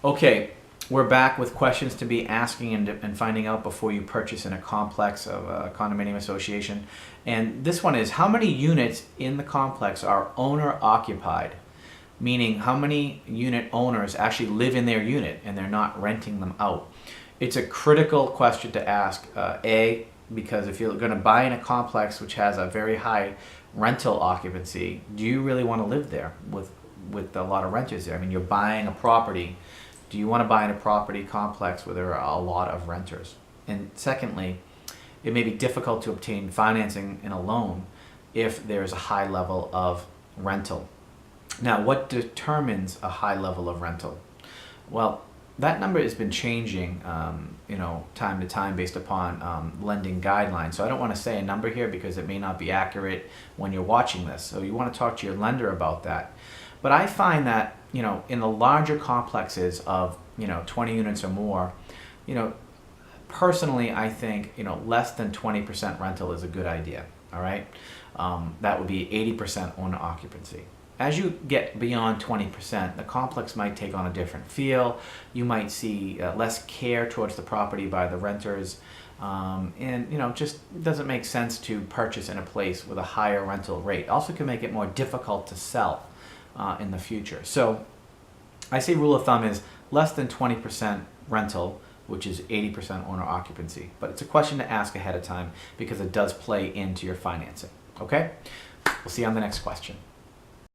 Okay, we're back with questions to be asking and finding out before you purchase in a complex of a condominium association. And this one is, how many units in the complex are owner occupied? Meaning, how many unit owners actually live in their unit and they're not renting them out? It's a critical question to ask, because if you're going to buy in a complex which has a very high rental occupancy, do you really want to live there with a lot of renters there? I mean, you're buying a property. Do you want to buy in a property complex where there are a lot of renters? And secondly, it may be difficult to obtain financing in a loan if there's a high level of rental. Now, what determines a high level of rental? Well, that number has been changing, time to time based upon lending guidelines. So I don't want to say a number here because it may not be accurate when you're watching this. So you want to talk to your lender about that. But I find that, in the larger complexes of, 20 units or more, personally, I think, less than 20% rental is a good idea. All right. That would be 80% owner occupancy. As you get beyond 20%, the complex might take on a different feel. You might see less care towards the property by the renters. And just doesn't make sense to purchase in a place with a higher rental rate. Also can make it more difficult to sell in the future. So I say rule of thumb is less than 20% rental, which is 80% owner occupancy. But it's a question to ask ahead of time because it does play into your financing. Okay? We'll see you on the next question.